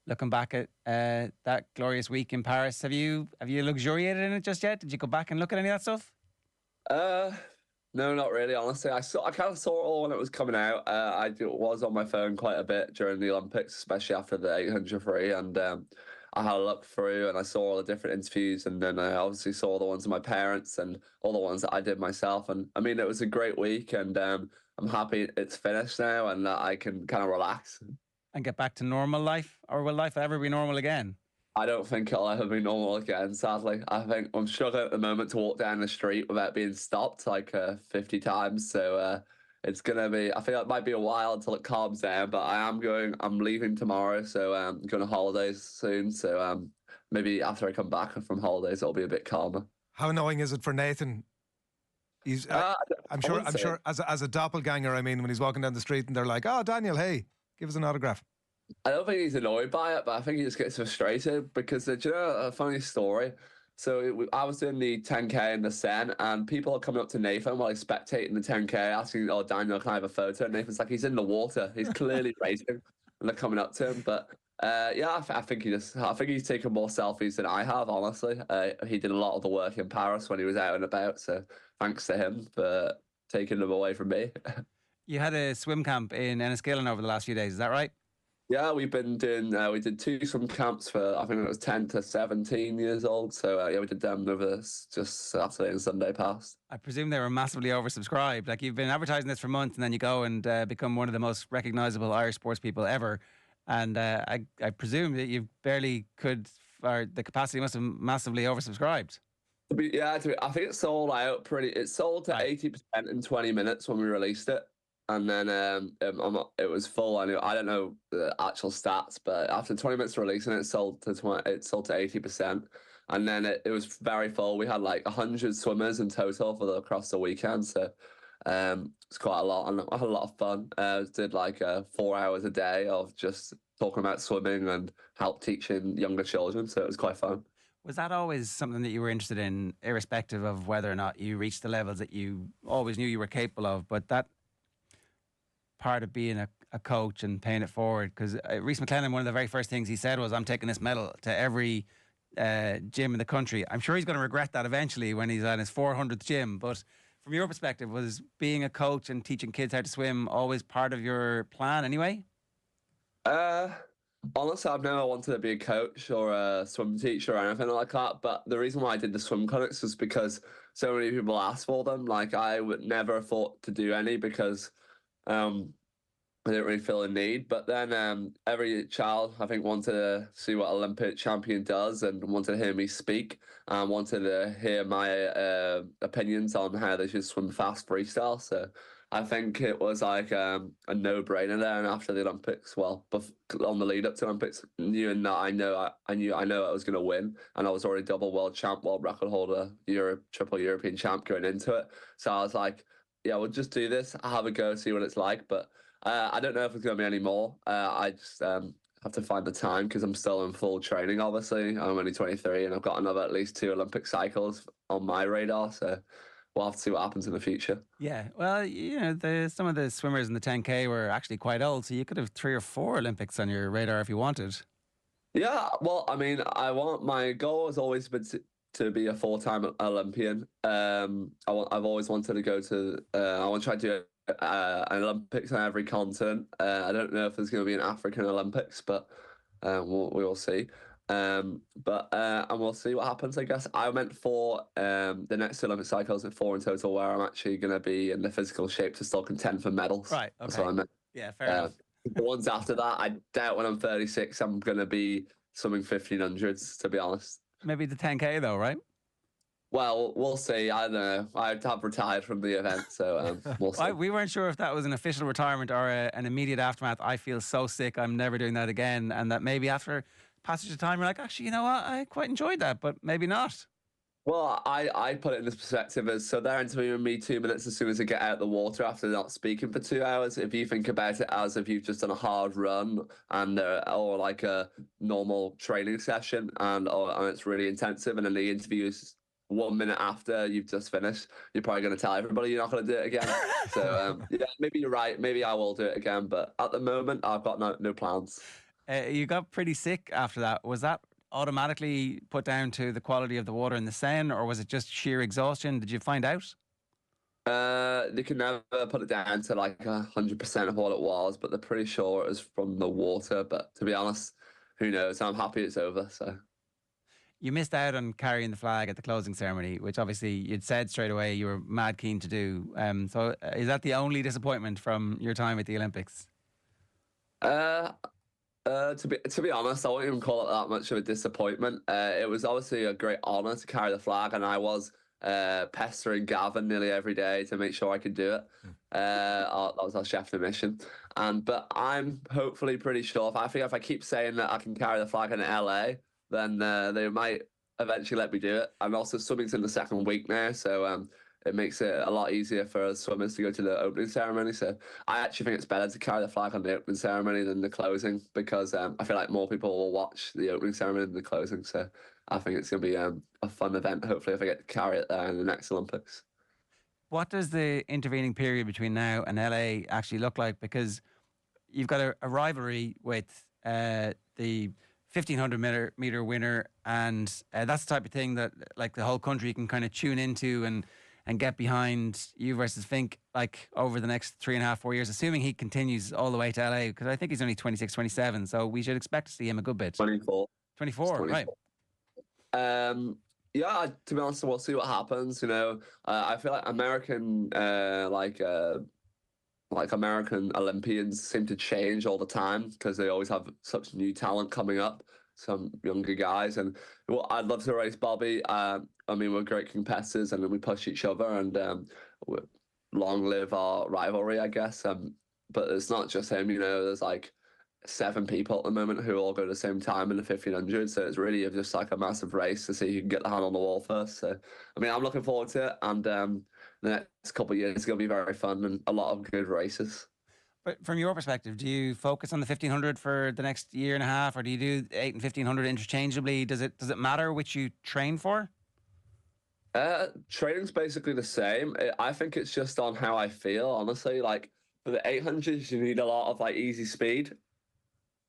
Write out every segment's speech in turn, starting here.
looking back at that glorious week in Paris. Have you luxuriated in it just yet? Did you go back and look at any of that stuff? Uh, no, not really. Honestly, I kind of saw it all when it was coming out. Was on my phone quite a bit during the Olympics, especially after the 800 free, and I had a look through and I saw all the different interviews, and then I obviously saw the ones of my parents and all the ones that I did myself. And I mean, it was a great week, and I'm happy it's finished now and that I can kind of relax. And get back to normal life? Or will life ever be normal again? I don't think it'll ever be normal again, sadly. I think I'm struggling at the moment to walk down the street without being stopped like 50 times. So it's going to be, I think it might be a while until it calms down, but I'm leaving tomorrow. So I'm going on holidays soon. So maybe after I come back from holidays, it'll be a bit calmer. How annoying is it for Nathan? He's, I'm sure as a doppelganger, I mean, when he's walking down the street and they're like, oh, Daniel, hey, give us an autograph. I don't think he's annoyed by it, but I think he just gets frustrated because, do you know a funny story? So I was doing the 10K in the Seine, and people are coming up to Nathan while he's spectating the 10K, asking, oh, Daniel, can I have a photo? And Nathan's like, he's in the water. He's clearly racing, and they're coming up to him. But yeah, I think he's taken more selfies than I have, honestly. He did a lot of the work in Paris when he was out and about, so thanks to him for taking them away from me. You had a swim camp in Enniskillen over the last few days, is that right? Yeah, we've been doing, we did 2 swim camps for, I think it was 10 to 17 years old. So, yeah, we did them over just Saturday and Sunday past. I presume they were massively oversubscribed. Like, you've been advertising this for months and then you go and become one of the most recognisable Irish sports people ever. And I presume that you barely could, or the capacity must have massively oversubscribed. I think it sold out it sold to 80% in 20 minutes when we released it. And then it was full. I don't know the actual stats, but after 20 minutes of releasing it, it sold to 80%. And then it was very full. We had like 100 swimmers in total across the weekend. So it's quite a lot. And I had a lot of fun. Did like 4 hours a day of just talking about swimming and help teaching younger children. So it was quite fun. Was that always something that you were interested in, irrespective of whether or not you reached the levels that you always knew you were capable of? But that part of being a coach and paying it forward, because Rhys McLennan, one of the very first things he said was, I'm taking this medal to every gym in the country. I'm sure he's going to regret that eventually when he's at his 400th gym, but from your perspective, was being a coach and teaching kids how to swim always part of your plan anyway? Honestly, I've never wanted to be a coach or a swim teacher or anything like that, but the reason why I did the swim clinics was because so many people asked for them. Like, I would never have thought to do any because I didn't really feel a need, but then every child, I think, wanted to see what Olympic champion does and wanted to hear me speak and wanted to hear my opinions on how they should swim fast freestyle. So I think it was like a no-brainer there. And after the Olympics, well, on the lead up to Olympics, I know I was going to win, and I was already double world champ, world record holder, triple European champ going into it. So I was like, yeah, we'll just do this. I'll have a go, see what it's like. But I don't know if it's going to be any more. I just have to find the time because I'm still in full training, obviously. I'm only 23 and I've got another at least 2 Olympic cycles on my radar. So we'll have to see what happens in the future. Yeah, well, some of the swimmers in the 10K were actually quite old, so you could have 3 or 4 Olympics on your radar if you wanted. Yeah, well, I mean, my goal has always been to be a 4-time Olympian. I've always wanted to go to, I want to try to do an Olympics on every continent. I don't know if there's going to be an African Olympics, but we will see. And we'll see what happens, I guess. I meant for the next Olympic cycles at 4 in total, where I'm actually going to be in the physical shape to still contend for medals. Right, okay. That's what I meant. Yeah, fair enough. The ones after that, I doubt when I'm 36, I'm going to be swimming 1500s, to be honest. Maybe the 10K though, right? Well, we'll see. I don't know. I have retired from the event, so we'll see. We weren't sure if that was an official retirement or an immediate aftermath. I feel so sick, I'm never doing that again. And that maybe after passage of time, you're like, actually, you know what? I quite enjoyed that, but maybe not. Well, I put it in this perspective as, so they're interviewing me 2 minutes as soon as I get out of the water after not speaking for 2 hours. If you think about it as if you've just done a hard run and or like a normal training session and it's really intensive, and then the interview is 1 minute after you've just finished, you're probably going to tell everybody you're not going to do it again. So yeah, maybe you're right. Maybe I will do it again, but at the moment I've got no plans. You got pretty sick after that. Was that automatically put down to the quality of the water in the Seine, or was it just sheer exhaustion? Did you find out? They can never put it down to like 100% of what it was, but they're pretty sure it was from the water. But to be honest, who knows? I'm happy it's over. So You missed out on carrying the flag at the closing ceremony, which obviously you'd said straight away you were mad keen to do. Is that the only disappointment from your time at the Olympics? uh, to be honest, I wouldn't even call it that much of a disappointment. It was obviously a great honour to carry the flag, and I was pestering Gavin nearly every day to make sure I could do it. That was our chef de mission. But I'm hopefully pretty sure. If I keep saying that I can carry the flag in LA, then they might eventually let me do it. And also, swimming's in the second week now, so it makes it a lot easier for us swimmers to go to the opening ceremony. So I actually think it's better to carry the flag on the opening ceremony than the closing, because I feel like more people will watch the opening ceremony than the closing. So I think it's going to be a fun event, hopefully, if I get to carry it there in the next Olympics. What does the intervening period between now and LA actually look like? Because you've got a rivalry with the 1,500 meter winner, and that's the type of thing that like the whole country can kind of tune into and get behind you versus Fink, like over the next 3.5, 4 years, assuming he continues all the way to LA, because I think he's only 26, 27, so we should expect to see him a good bit. 24. 24, right. Yeah, to be honest, we'll see what happens. I feel like American Olympians seem to change all the time because they always have such new talent coming up, some younger guys. And I'd love to race Bobby. We're great competitors, and we push each other, and long live our rivalry, I guess. But it's not just him. There's like 7 people at the moment who all go at the same time in the 1,500. So it's really just like a massive race to see who can get the hand on the wall first. So, I'm looking forward to it. And the next couple of years is going to be very fun and a lot of good races. But from your perspective, do you focus on the 1,500 for the next year and a half, or do you do 8 and 1,500 interchangeably? Does it matter which you train for? Training's basically the same. I think it's just on how I feel, honestly. Like for the 800s, you need a lot of like easy speed,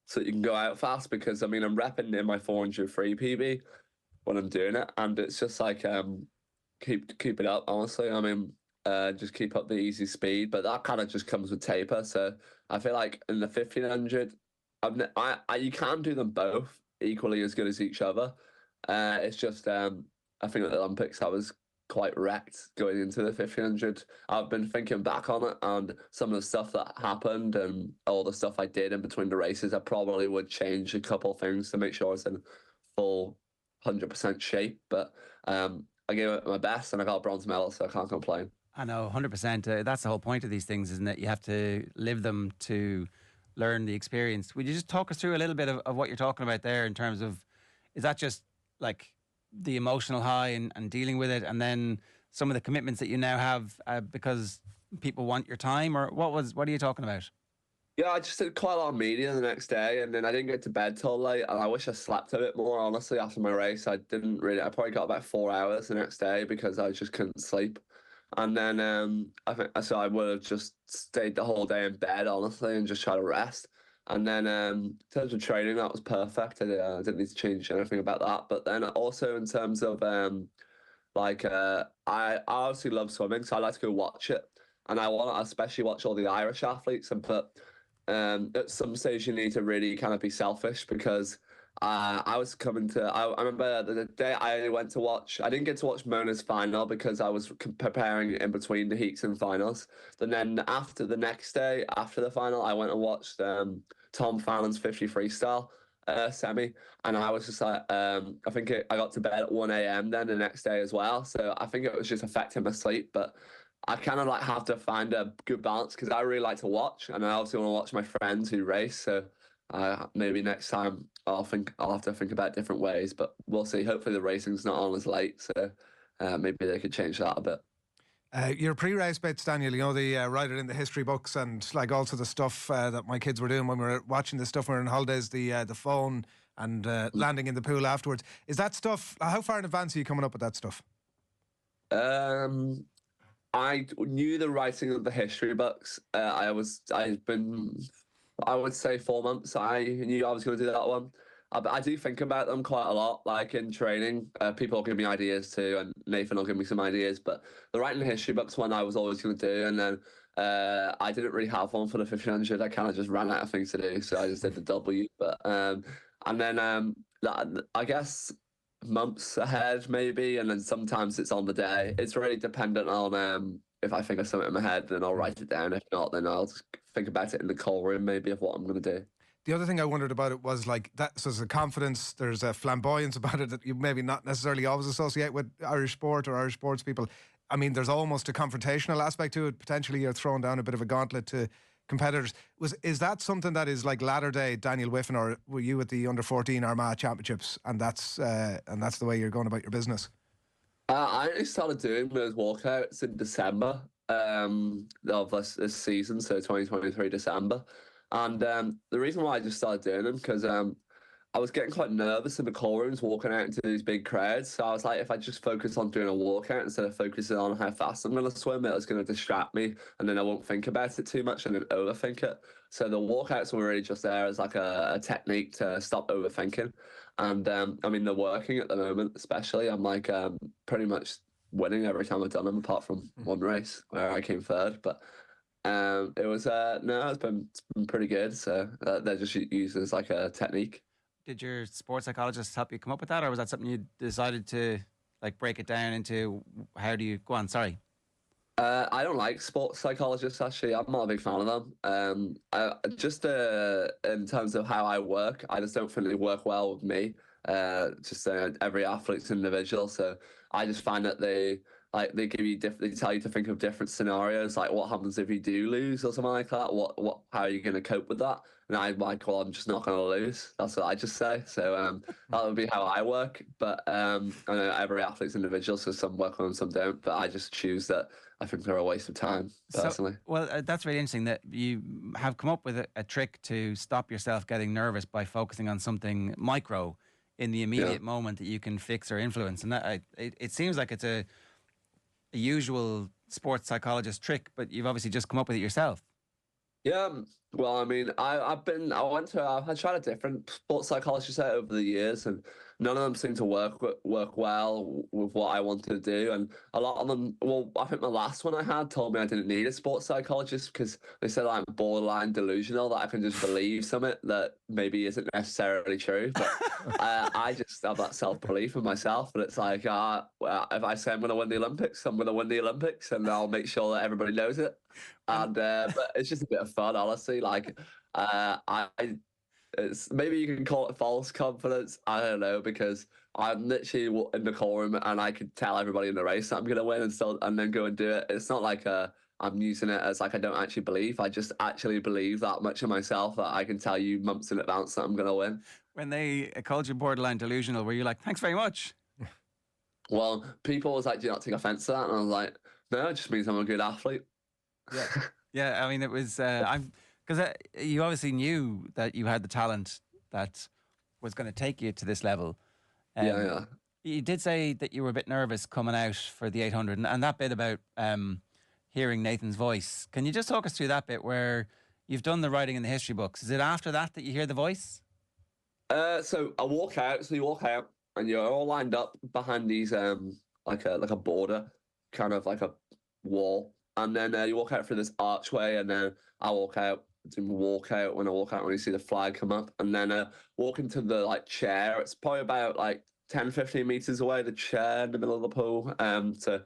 so you can go out fast, because I'm repping in my 400 free PB when I'm doing it, and it's just like keep it up, honestly. Just keep up the easy speed, but that kind of just comes with taper. So I feel like in the 1,500, you can do them both equally as good as each other. It's just I think at the Olympics I was quite wrecked going into the 1,500. I've been thinking back on it, and some of the stuff that happened and all the stuff I did in between the races, I probably would change a couple of things to make sure it's in full 100% shape. But I gave it my best, and I got a bronze medal, so I can't complain. I know, 100%. That's the whole point of these things, isn't it? You have to live them to learn the experience. Would you just talk us through a little bit of what you're talking about there in terms of, is that just like the emotional high and dealing with it, and then some of the commitments that you now have because people want your time, or what are you talking about? Yeah, I just did quite a lot of media the next day, and then I didn't get to bed till late, and I wish I slept a bit more, honestly, after my race. I probably got about 4 hours the next day because I just couldn't sleep. And then I would have just stayed the whole day in bed, honestly, and just try to rest. And then in terms of training, that was perfect. I didn't need to change anything about that. But then also in terms of I obviously love swimming, so I like to go watch it. And I want to especially watch all the Irish athletes. At some stage you need to really kind of be selfish, because I remember the day I went to watch, I didn't get to watch Mona's final because I was preparing in between the heats and finals. And then after the next day, after the final, I went and watched Tom Fallon's 50 freestyle semi. And I was just like, I got to bed at 1 a.m. then the next day as well. So I think it was just affecting my sleep. But I kind of like have to find a good balance, because I really like to watch, and I also want to watch my friends who race. So maybe next time I'll have to think about different ways, but we'll see. Hopefully the racing's not on as late, so maybe they could change that a bit. Your pre-race bits, Daniel, they write it in the history books, and like also the stuff that my kids were doing when we were watching the stuff when we were on holidays, the phone and landing in the pool afterwards. Is that stuff, how far in advance are you coming up with that stuff? I knew the writing of the history books. I've been I would say 4 months. I knew I was going to do that one. I do think about them quite a lot, like in training. People will give me ideas too, and Nathan will give me some ideas. But the writing history books one I was always going to do, and then I didn't really have one for the 1500. I kind of just ran out of things to do, so I just did the W. But and then I guess months ahead maybe, and then sometimes it's on the day. It's really dependent on if I think of something in my head, then I'll write it down. If not, then I'll just think about it in the call room maybe of what I'm going to do. The other thing I wondered about it was like that. So there's a confidence, there's a flamboyance about it that you maybe not necessarily always associate with Irish sport or Irish sports people. I mean, there's almost a confrontational aspect to it. Potentially, you're throwing down a bit of a gauntlet to competitors. Is that something that is like latter day Daniel Wiffen, or were you at the under-14 Armagh Championships, and that's the way you're going about your business? I only started doing those walkouts in December of this season, so 2023 December. And the reason why I just started doing them, because I was getting quite nervous in the call rooms walking out into these big crowds. So I was like, if I just focus on doing a walkout instead of focusing on how fast I'm going to swim, it was going to distract me, and then I won't think about it too much and then overthink it. So the walkouts were really just there as like a technique to stop overthinking. And I mean, they're working at the moment, especially. I'm like pretty much winning every time I've done them, apart from one race where I came third. But it was it's been pretty good. So they're just used as like a technique. Did your sports psychologist help you come up with that, or was that something you decided to like break it down into? How do you go on? Sorry. I don't like sports psychologists, actually. I'm not a big fan of them. Just in terms of how I work, I just don't think they work well with me. Every athlete's individual, so I just find that they give you they tell you to think of different scenarios, like what happens if you do lose or something like that. How are you going to cope with that? And I'm like, well, I'm just not going to lose. That's what I just say. So that would be how I work. But I know every athlete's individual, so some work on them, some don't. But I just choose that. I think they're a waste of time, personally. That's really interesting that you have come up with a trick to stop yourself getting nervous by focusing on something micro in the immediate moment that you can fix or influence. And that it seems like it's a usual sports psychologist trick, but you've obviously just come up with it yourself. Yeah, well, I mean, I've tried a different sports psychologist out over the years, and none of them seem to work well with what I wanted to do. And a lot of them, well, I think the last one I had told me I didn't need a sports psychologist because they said I'm borderline delusional, that I can just believe something that maybe isn't necessarily true. But I just have that self-belief in myself, and it's like, if I say I'm going to win the Olympics, I'm going to win the Olympics, and I'll make sure that everybody knows it. And but it's just a bit of fun, honestly. Like it's maybe you can call it false confidence. I don't know, because I'm literally in the call room and I could tell everybody in the race that I'm gonna win and then go and do it. It's not like I'm using it as like I don't actually believe. I just actually believe that much in myself that I can tell you months in advance that I'm gonna win. When they called you borderline delusional, were you like, "Thanks very much"? Well, people was like, "Do you not take offense to that?" And I was like, "No, it just means I'm a good athlete." Yeah, yeah. I mean, it was because you obviously knew that you had the talent that was going to take you to this level. Yeah. You did say that you were a bit nervous coming out for the 800, and that bit about hearing Nathan's voice. Can you just talk us through that bit where you've done the writing in the history books? Is it after that you hear the voice? So I walk out. So you walk out, and you're all lined up behind these like a border, kind of like a wall. And then you walk out through this archway, and then I walk out. When I walk out, when you see the flag come up, and then walk into the like chair. It's probably about like 10, 15 meters away, the chair in the middle of the pool. And then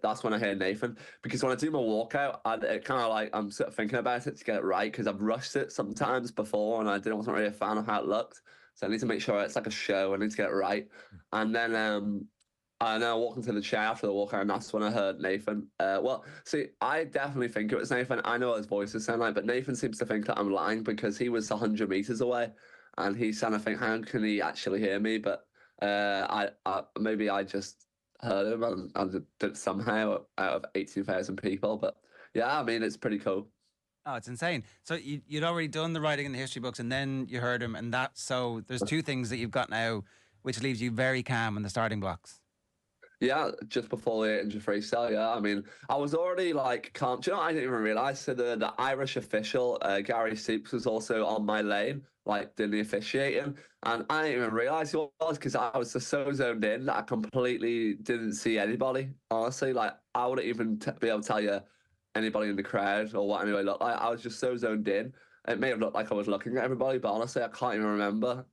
that's when I hear Nathan, because when I do my walkout, it kind of like I'm sort of thinking about it to get it right, because I've rushed it sometimes before and wasn't really a fan of how it looked. So I need to make sure it's like a show. I need to get it right. And then I walked into the chair after the walkout, and that's when I heard Nathan. I definitely think it was Nathan. I know what his voices sound like, but Nathan seems to think that I'm lying because he was 100 meters away, and he's trying to think, how can he actually hear me? But maybe I just heard him and did it somehow out of 18,000 people. But yeah, I mean, it's pretty cool. Oh, it's insane. So you'd already done the writing in the history books, and then you heard him, so there's two things that you've got now, which leaves you very calm in the starting blocks. Yeah, just before the 800 freestyle, yeah. I mean, I was already like calm. Do you know what I didn't even realize? So the Irish official, Gary Seeps, was also on my lane, like doing the officiating. And I didn't even realize he was because I was just so zoned in that I completely didn't see anybody. Honestly, like I wouldn't even be able to tell you anybody in the crowd or what anybody looked like. I was just so zoned in. It may have looked like I was looking at everybody, but honestly, I can't even remember.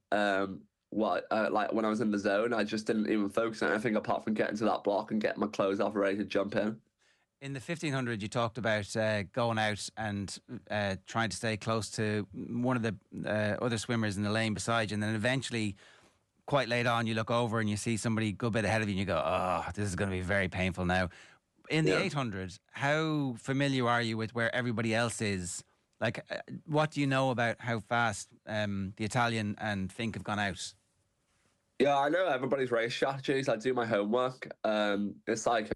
Like when I was in the zone, I just didn't even focus on anything apart from getting to that block and getting my clothes off ready to jump in. In the 1500, you talked about going out and trying to stay close to one of the other swimmers in the lane beside you, and then eventually, quite late on, you look over and you see somebody a good bit ahead of you, and you go, "Oh, this is going to be very painful now." In the Yeah. 800, how familiar are you with where everybody else is? Like, what do you know about how fast the Italian and Fink have gone out? Yeah, I know everybody's race strategies. I do my homework. It's like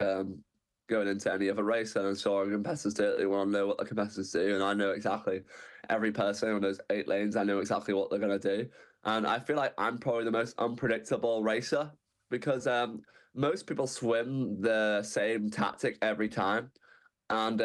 going into any other race, and I'm sure competitors do. They want to know what the competitors do, and I know exactly every person on those 8 lanes. I know exactly what they're gonna do, and I feel like I'm probably the most unpredictable racer because most people swim the same tactic every time, and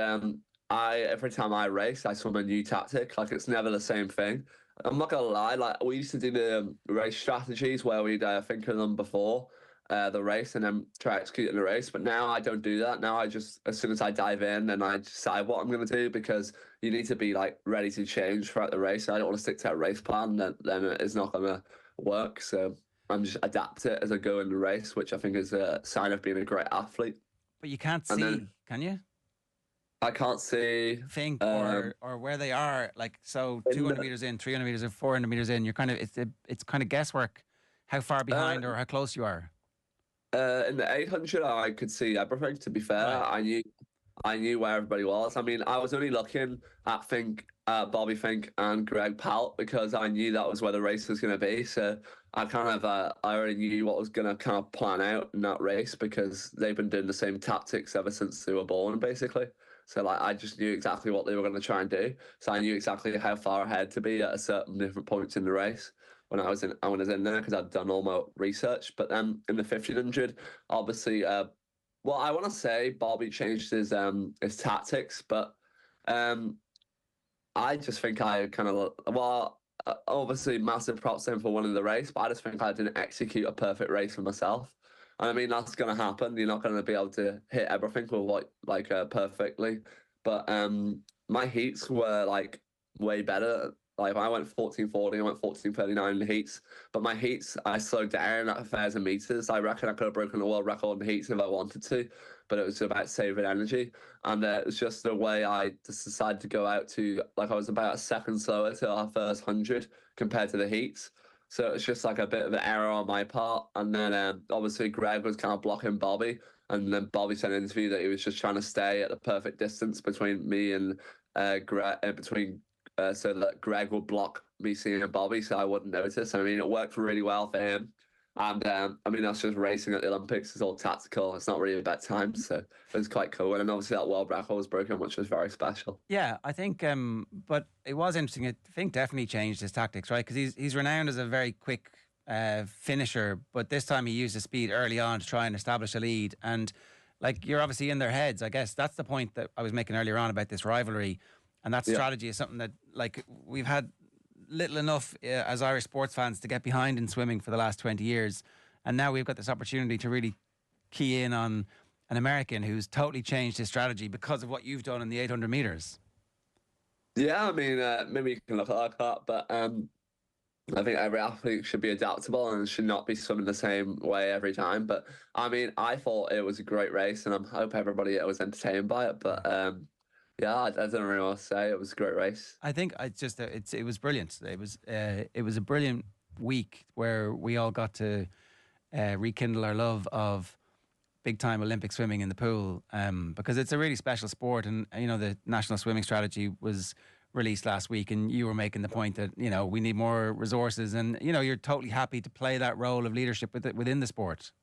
I every time I race, I swim a new tactic. Like it's never the same thing. I'm not gonna lie. Like we used to do the race strategies where we'd think of them before the race and then try executing the race. But now I don't do that. Now I just as soon as I dive in and I decide what I'm gonna do because you need to be like ready to change throughout the race. I don't want to stick to a race plan. Then it's not gonna work. So I'm just adapt it as I go in the race, which I think is a sign of being a great athlete. But you can't And see, then can you? I can't see Think um, or where they are. Like, so in 200 the meters in, 300 meters in, 400 meters in. You're kind of it's kind of guesswork how far uh, behind or how close you are. in the 800, I could see everything. To be fair, Right. I knew where everybody was. I mean, I was only looking at Bobby Fink, and Greg Palt because I knew that was where the race was going to be. So I already knew what was going to kind of plan out in that race because they've been doing the same tactics ever since they were born, basically. So like, I just knew exactly what they were going to try and do. So I knew exactly how far ahead to be at a certain different points in the race when I was in there because I'd done all my research. But then in the 1500, obviously, well, I want to say Bobby changed his tactics, but um, I just think I kind of obviously massive props to him for winning the race, but I just think I didn't execute a perfect race for myself. And I mean that's going to happen. You're not going to be able to hit everything with perfectly, but my heats were like way better. Like I went 14:40, I went 14:39 in the heats, but my heats I slowed down at 1,000 meters. I reckon I could have broken the world record in the heats if I wanted to, but it was about saving energy. And it was just the way I just decided to go out to, like, I was about a second slower to our first 100 compared to the heats. So it's just like a bit of an error on my part. And then obviously Greg was kind of blocking Bobby. And then Bobby said in an interview that he was just trying to stay at the perfect distance between me and Greg, so that Greg would block me seeing Bobby so I wouldn't notice. I mean, it worked really well for him. And I mean, that's just racing at the Olympics. It's all tactical. It's not really about time. So it was quite cool. And obviously that world record was broken, which was very special. Yeah, I think, but it was interesting. I think definitely changed his tactics, right? Because he's renowned as a very quick finisher, but this time he used his speed early on to try and establish a lead. And like you're obviously in their heads. I guess that's the point that I was making earlier on about this rivalry, and that Yeah. strategy is something that like we've had little enough as Irish sports fans to get behind in swimming for the last 20 years, and now we've got this opportunity to really key in on an American who's totally changed his strategy because of what you've done in the 800 meters. Yeah, I mean, maybe you can look at it like that, but I think every athlete should be adaptable and should not be swimming the same way every time. But I mean, I thought it was a great race, and I hope everybody was entertained by it. But yeah, I don't really want to say it was a great race. I think it was brilliant. It was a brilliant week where we all got to rekindle our love of big time Olympic swimming in the pool, because it's a really special sport. And you know, the national swimming strategy was released last week, and you were making the point that you know we need more resources, and you know you're totally happy to play that role of leadership within the sport.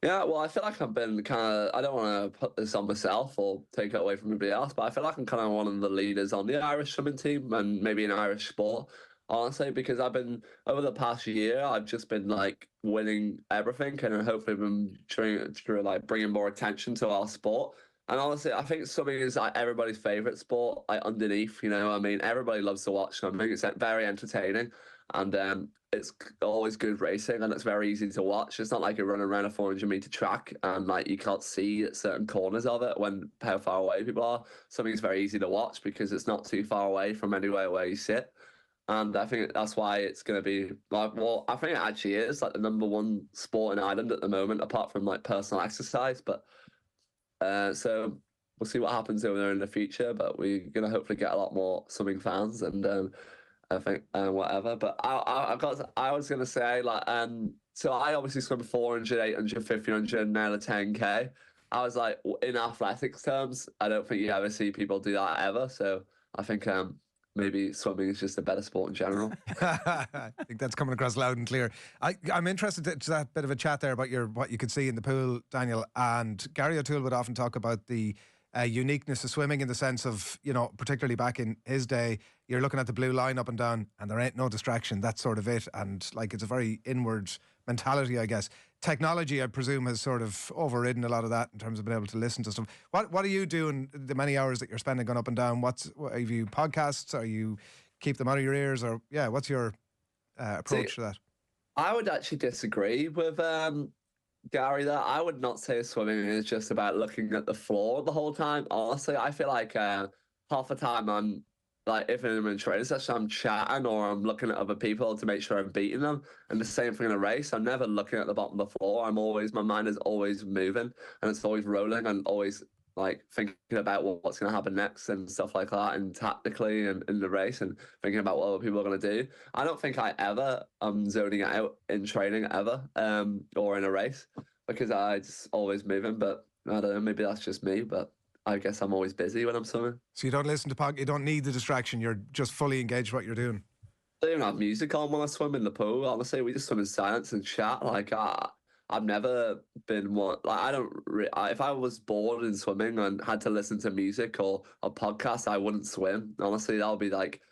Yeah, well, I feel like I've been kind of, I don't want to put this on myself or take it away from anybody else, but I feel like I'm kind of one of the leaders on the Irish swimming team and maybe in Irish sport. honestly, because I've been over the past year, I've just been like winning everything, and hopefully been trying to like bringing more attention to our sport. And honestly, I think swimming is like everybody's favorite sport. Like underneath, you know, I mean, everybody loves to watch swimming. It's very entertaining, and it's always good racing, and it's very easy to watch. It's not like you're running around a 400-meter track and like you can't see certain corners of it when how far away people are. Something's very easy to watch because it's not too far away from anywhere where you sit. And I think that's why it's going to be like, well, I think it actually is like the #1 sport in Ireland at the moment, apart from like personal exercise. But so we'll see what happens over there in the future. But we're going to hopefully get a lot more swimming fans, and I think whatever. But I was going to say like, so I obviously swim 400, 800, 1500, and now the 10K. I was like, in athletics terms, I don't think you ever see people do that ever. So I think maybe swimming is just a better sport in general. I think that's coming across loud and clear. I'm interested to that bit of a chat there about what you could see in the pool, Daniel. And Gary O'Toole would often talk about the uniqueness of swimming in the sense of, you know, particularly back in his day, you're looking at the blue line up and down and there ain't no distraction. That's sort of it. And like, it's a very inward mentality, I guess. Technology, I presume, has sort of overridden a lot of that in terms of being able to listen to stuff. What are you doing the many hours that you're spending going up and down? Have you podcasts? Are you keep them out of your ears? Or what's your approach to that? I would actually disagree with Gary there. I would not say swimming is just about looking at the floor the whole time. Honestly, I feel like half the time I'm like, if I'm in a training session, I'm chatting or I'm looking at other people to make sure I'm beating them. And the same thing in a race. I'm never looking at the bottom of the floor. My mind is always moving and it's always rolling and always like thinking about what's going to happen next and stuff like that, and tactically and in the race and thinking about what other people are going to do. I don't think I ever zoning out in training ever or in a race because I just always moving. But I don't know, maybe that's just me, but I guess I'm always busy when I'm swimming. So you don't listen to you don't need the distraction. You're just fully engaged with what you're doing. I don't even have music on when I swim in the pool. Honestly, we just swim in silence and chat. Like I've never been one. Like I don't. If I was bored in swimming and had to listen to music or a podcast, I wouldn't swim. Honestly, that would be like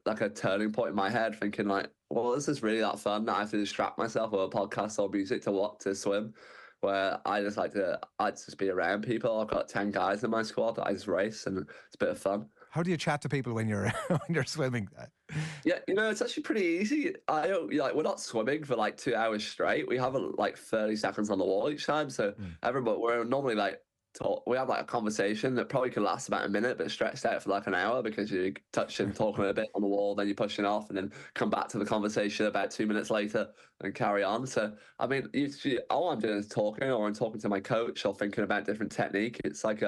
a turning point in my head, thinking like, well, this is really that fun that I have to distract myself with a podcast or music to swim. Where I just be around people. I've got 10 guys in my squad that I just race, and it's a bit of fun. How do you chat to people when you're when you're swimming? Yeah, you know, it's actually pretty easy. I don't like we're not swimming for like 2 hours straight. We have like 30 seconds on the wall each time. So we're normally like we have like a conversation that probably could last about a minute, but stretched out for like an hour because you're touching, talking a bit on the wall, then you're pushing off, and then come back to the conversation about 2 minutes later and carry on. So I mean, all I'm doing is talking, or I'm talking to my coach, or thinking about different technique. It's like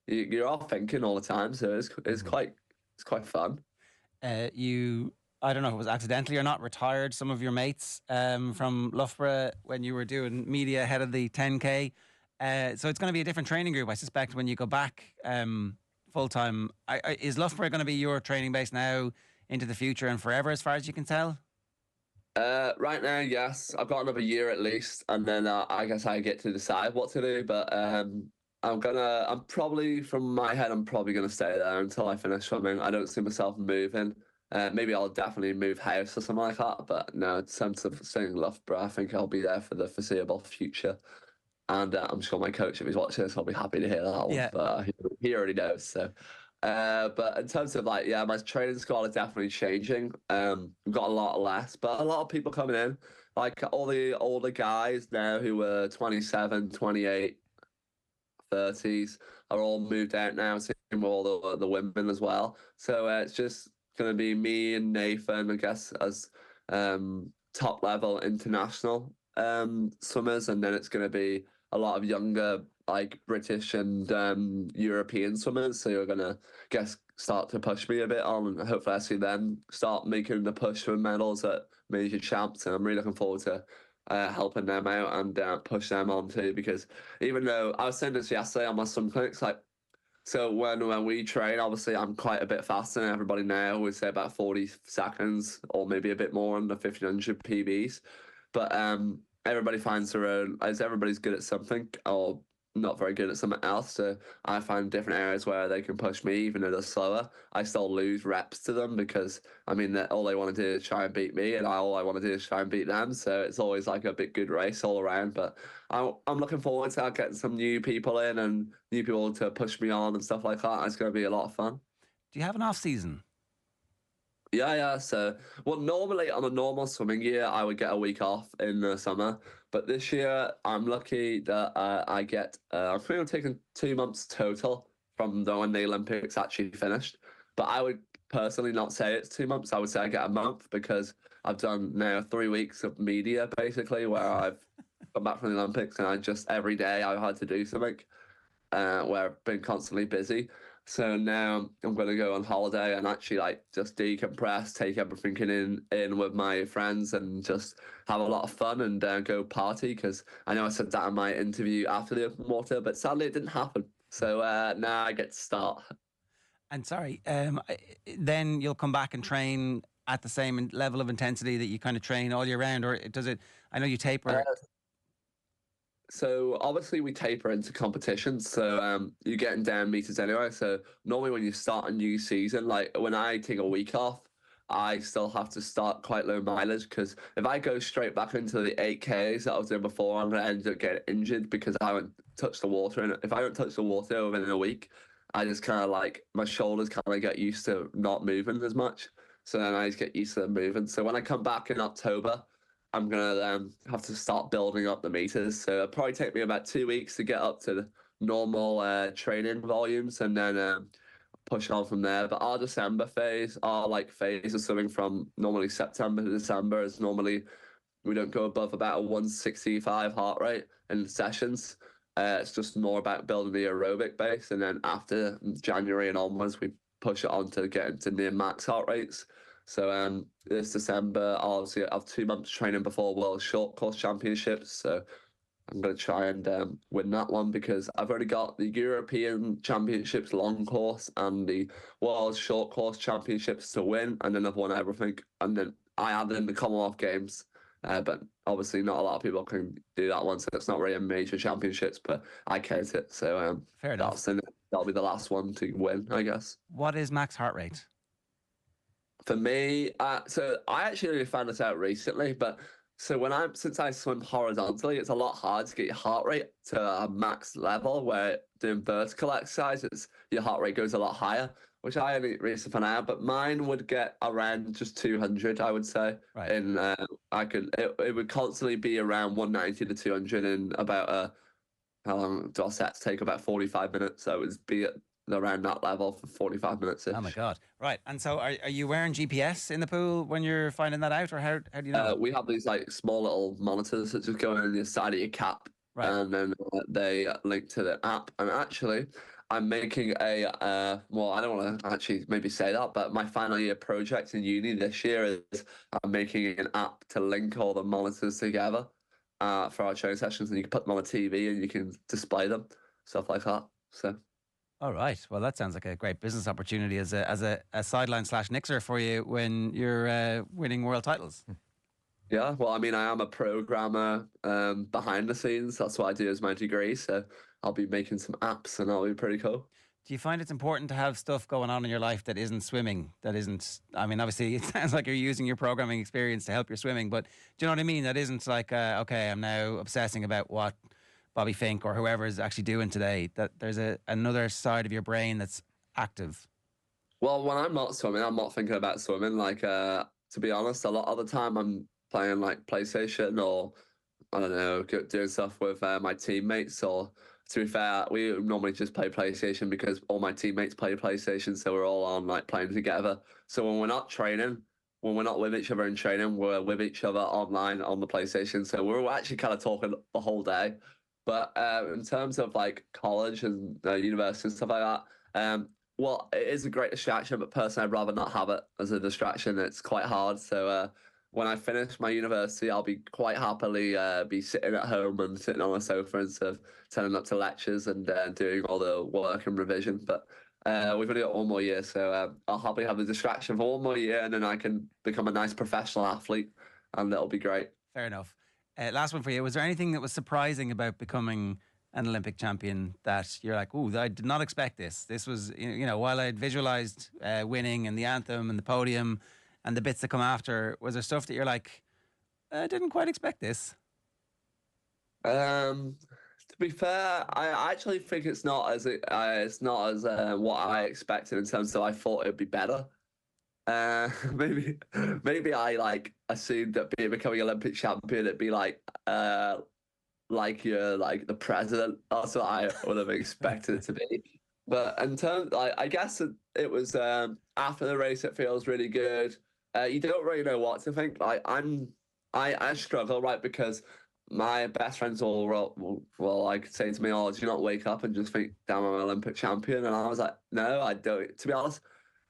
you're all thinking all the time, so it's quite fun. I don't know if it was accidentally or not, retired some of your mates from Loughborough when you were doing media ahead of the 10K. So it's going to be a different training group, I suspect, when you go back full time. Is Loughborough going to be your training base now into the future and forever, as far as you can tell? Right now, yes. I've got another year at least, and then I guess I get to decide what to do. But I'm probably, from my head, I'm probably gonna stay there until I finish swimming. I don't see myself moving. Maybe I'll definitely move house or something like that. But no, in terms of staying in Loughborough, I think I'll be there for the foreseeable future. And I'm sure my coach, if he's watching this, will be happy to hear that one. But he already knows. So, but in terms of like, yeah, my training squad is definitely changing. We've got a lot less, but a lot of people coming in. Like all the older guys now who were 27, 28, 30s are all moved out now. Same with all the women as well. So it's just going to be me and Nathan, I guess, as top level international swimmers, and then it's going to be a lot of younger, like British and European swimmers. So you're gonna start to push me a bit on, and hopefully I see them start making the push for medals at major champs. And I'm really looking forward to helping them out and push them on too. Because even though I was saying this yesterday on my swim clinics, like, so when we train, obviously I'm quite a bit faster than everybody now. We say about 40 seconds or maybe a bit more on the 1500 PBs, but everybody finds their own, as everybody's good at something, or not very good at something else. So I find different areas where they can push me, even though they're slower. I still lose reps to them because I mean that all they want to do is try and beat me, and all I want to do is try and beat them. So it's always like a big good race all around. But I'm looking forward to getting some new people in and new people to push me on and stuff like that. It's going to be a lot of fun. Do you have an off season? Yeah. So, well, normally on a normal swimming year, I would get a week off in the summer. But this year, I'm lucky that I get, I'm pretty much taking 2 months total from when the Olympics actually finished. But I would personally not say it's 2 months. I would say I get a month because I've done now 3 weeks of media, basically, where I've come back from the Olympics and I just, every day I've had to do something where I've been constantly busy. So now I'm going to go on holiday and actually like just decompress, take everything in with my friends and just have a lot of fun and go party. Because I know I said that in my interview after the open water, but sadly it didn't happen. So now I get to start. And sorry, then you'll come back and train at the same level of intensity that you kind of train all year round, or does it? I know you taper. So obviously we taper into competitions. So you're getting down meters anyway. So normally when you start a new season, like when I take a week off, I still have to start quite low mileage because if I go straight back into the 8Ks that I was doing before, I'm going to end up getting injured because I haven't touched the water. And if I don't touch the water within a week, I just kind of like my shoulders kind of get used to not moving as much. So then I just get used to them moving. So when I come back in October, I'm gonna have to start building up the meters. So it'll probably take me about 2 weeks to get up to the normal training volumes, and then push on from there. But our December phase, our like phase of swimming from normally September to December is normally we don't go above about a 165 heart rate in sessions. It's just more about building the aerobic base, and then after January and onwards, we push it on to get into near max heart rates. So this December, obviously, I have 2 months training before World Short Course Championships. So I'm going to try and win that one because I've already got the European Championships long course and the World Short Course Championships to win, and then I've won everything. And then I added in the Commonwealth Games, but obviously not a lot of people can do that one, so it's not really a major championships, but I count it. So Fair enough. That'll be the last one to win, I guess. What is max heart rate? For me, so I actually only found this out recently, but so since I swim horizontally, it's a lot hard to get your heart rate to a max level. Where doing vertical exercises, your heart rate goes a lot higher, which I only recently found out. But mine would get around just 200, I would say. Right. And it would constantly be around 190 to 200 in about how long do our sets take? About 45 minutes. So it would be at around that level for 45 minutes. Oh my God. Right. And so are you wearing GPS in the pool when you're finding that out, or how do you know? We have these like small little monitors that just go in the side of your cap. Right. And then they link to the app. And actually, I'm making well, I don't want to actually maybe say that, but my final year project in uni this year is I'm making an app to link all the monitors together for our training sessions, and you can put them on a TV and you can display them, stuff like that. So. All right. Well, that sounds like a great business opportunity as a sideline / nixer for you when you're winning world titles. Yeah, well, I mean, I am a programmer behind the scenes. That's what I do as my degree. So I'll be making some apps, and that'll be pretty cool. Do you find it's important to have stuff going on in your life that isn't swimming? That isn't, I mean, obviously, it sounds like you're using your programming experience to help your swimming, but do you know what I mean? That isn't like, okay, I'm now obsessing about what Bobby Fink or whoever is actually doing today, that there's another side of your brain that's active. Well, when I'm not swimming, I'm not thinking about swimming. Like, to be honest, a lot of the time I'm playing like PlayStation or, I don't know, doing stuff with my teammates. Or to be fair, we normally just play PlayStation because all my teammates play PlayStation. So we're all on like playing together. So when we're not training, when we're not with each other in training, we're with each other online on the PlayStation. So we're actually kind of talking the whole day. But in terms of like college and university and stuff like that, well, it is a great distraction, but personally, I'd rather not have it as a distraction. It's quite hard. So when I finish my university, I'll be quite happily be sitting at home and sitting on a sofa instead of turning up to lectures and doing all the work and revision. But we've only got one more year, so I'll happily have the distraction for one more year, and then I can become a nice professional athlete, and it'll be great. Fair enough. Last one for you. Was there anything that was surprising about becoming an Olympic champion that you're like, "Ooh, I did not expect this." This was, while I'd visualized winning and the anthem and the podium and the bits that come after, was there stuff that you're like, "I didn't quite expect this"? To be fair, I actually think it's not as what I expected in terms of I thought it'd be better. Maybe I like assumed that becoming Olympic champion it'd be like you're like the president. That's what I would have expected it to be. But in terms, I guess it was after the race, it feels really good. You don't really know what to think. I struggle, right, because my best friends will like say to me, "Oh, do you not wake up and just think, damn, I'm an Olympic champion?" And I was like, "No, I don't." To be honest,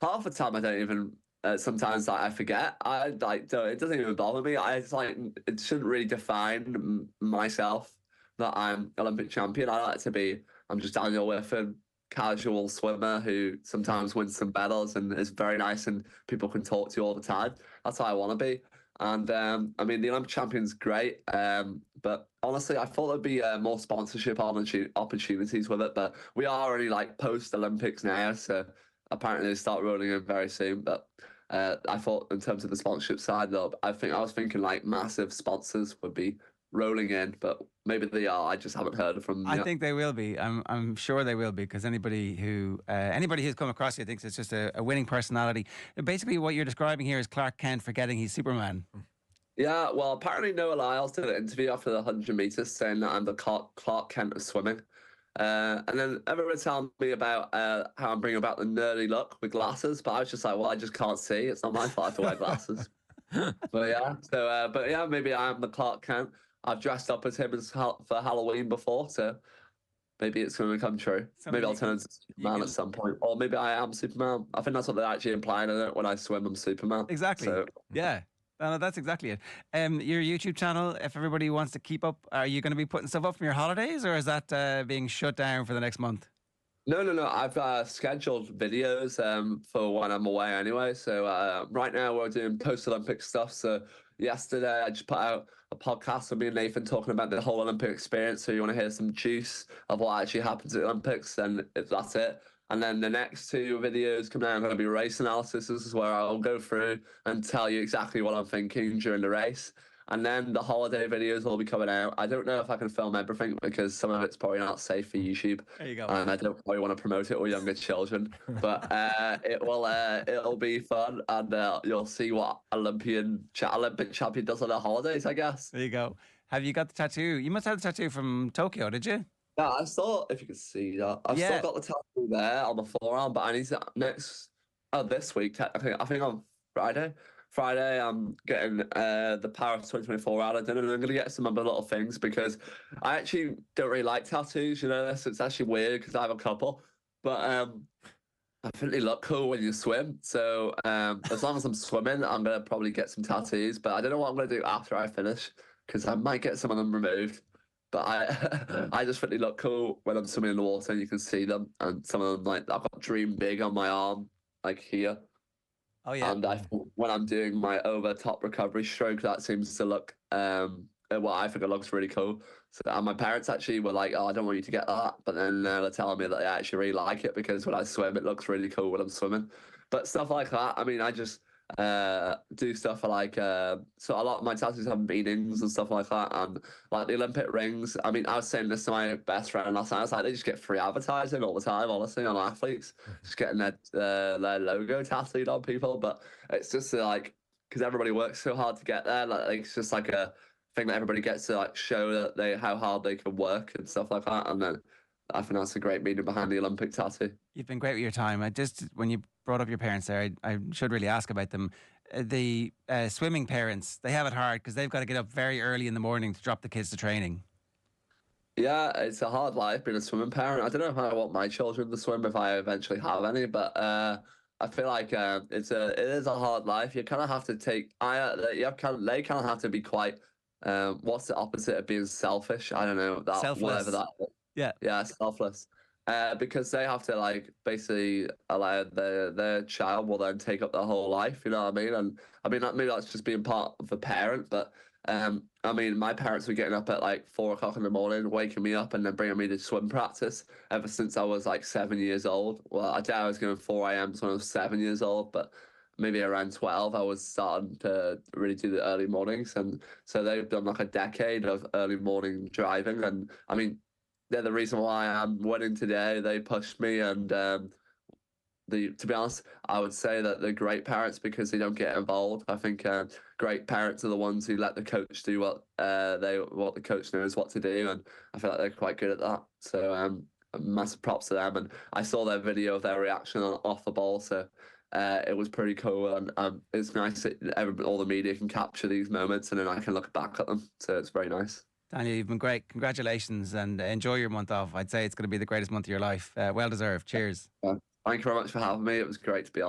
half the time I don't even. Sometimes I forget. I like don't, it doesn't even bother me. It's like it shouldn't really define myself that I'm Olympic champion. I like to be. I'm just Daniel Wiffen, casual swimmer who sometimes wins some medals and is very nice and people can talk to you all the time. That's how I want to be. And I mean, the Olympic champion's great, but honestly, I thought there'd be more sponsorship opportunities with it. But we are already like post Olympics now, so apparently they start rolling in very soon. But I thought in terms of the sponsorship side, though, I was thinking like massive sponsors would be rolling in, but maybe they are. I just haven't heard from them I yet. think they will be. I'm sure they will be, because anybody who's come across you thinks it's just a winning personality. Basically, what you're describing here is Clark Kent forgetting he's Superman. Yeah, well, apparently Noah Lyles did an interview after the 100 meters saying that I'm the Clark Kent of swimming. And then everyone telling me about how I'm bringing about the nerdy look with glasses, but I was just like, well, I just can't see. It's not my fault I have to wear glasses. But yeah, maybe I am the Clark Kent. I've dressed up as him for Halloween before, so maybe it's going to come true. Something Maybe I'll turn into Superman at some point, or maybe I am Superman. I think that's what they're actually implying in it. When I swim, I'm Superman. Exactly. So, yeah. No, that's exactly it. Your YouTube channel, if everybody wants to keep up, are you going to be putting stuff up from your holidays, or is that being shut down for the next month? No. I've scheduled videos for when I'm away anyway. So right now we're doing post-Olympic stuff. So yesterday I just put out a podcast with me and Nathan talking about the whole Olympic experience. So you want to hear some juice of what actually happens at the Olympics, then that's it. And then the next two videos coming out are going to be race analysis. This is where I'll go through and tell you exactly what I'm thinking during the race. And then the holiday videos will be coming out. I don't know if I can film everything because some of it's probably not safe for YouTube. There you go. And I don't probably want to promote it with younger children. But it'll be fun, and you'll see what Olympic champion does on their holidays, I guess. There you go. Have you got the tattoo? You must have the tattoo from Tokyo, did you? Yeah, I saw, if you could see that. I've still got the tattoo there on the forearm, but I need to this week, technically, I think on Friday. I'm getting the Paris 2024 out of dinner, and I'm going to get some other little things because I actually don't really like tattoos, so it's actually weird because I have a couple, but I think they look cool when you swim. So as long as I'm swimming, I'm going to probably get some tattoos, but I don't know what I'm going to do after I finish because I might get some of them removed. But I just think they look cool when I'm swimming in the water and you can see them. And some of them, like, I've got Dream Big on my arm, like here. Oh, yeah. And when I'm doing my over-top recovery stroke, that seems to look, well, I think it looks really cool. So, and my parents actually were like, oh, I don't want you to get that. But then they're telling me that they actually really like it because when I swim, it looks really cool when I'm swimming. But stuff like that, I mean, I just do stuff for like, so a lot of my tattoos have meanings and stuff like that. And like the Olympic rings, I mean, I was saying this to my best friend last night. I was like, they just get free advertising all the time, honestly, on athletes, just getting their logo tattooed on people. But it's just like, because everybody works so hard to get there, like it's just like a thing that everybody gets to like show that how hard they can work and stuff like that. And then I think that's a great meaning behind the Olympic tattoo. You've been great with your time. When you brought up your parents there, I should really ask about them. The swimming parents, they have it hard because they've got to get up very early in the morning to drop the kids to training. Yeah, it's a hard life being a swimming parent. I don't know if I want my children to swim if I eventually have any, but I feel like it is a hard life. You kind of have to they kind of have to be quite. What's the opposite of being selfish? I don't know that. Selfless. Whatever that. Yeah, selfless. Because they have to like basically allow their child will then take up their whole life. You know what I mean? And I mean maybe that's just being part of a parent, but I mean, my parents were getting up at like 4 o'clock in the morning, waking me up and then bringing me to swim practice ever since I was like 7 years old. Well, I doubt I was going 4 a.m. when I was 7 years old, but maybe around 12, I was starting to really do the early mornings. And so they've done like a decade of early morning driving. And I mean, they're the reason why I'm winning today. They pushed me, and to be honest, I would say that they're great parents because they don't get involved. I think great parents are the ones who let the coach do what the coach knows what to do, and I feel like they're quite good at that. So massive props to them. And I saw their video of their reaction off the ball, so it was pretty cool. And it's nice that all the media can capture these moments, and then I can look back at them. So it's very nice. Daniel, you've been great. Congratulations, and enjoy your month off. I'd say it's going to be the greatest month of your life. Well deserved. Cheers. Thank you very much for having me. It was great to be on.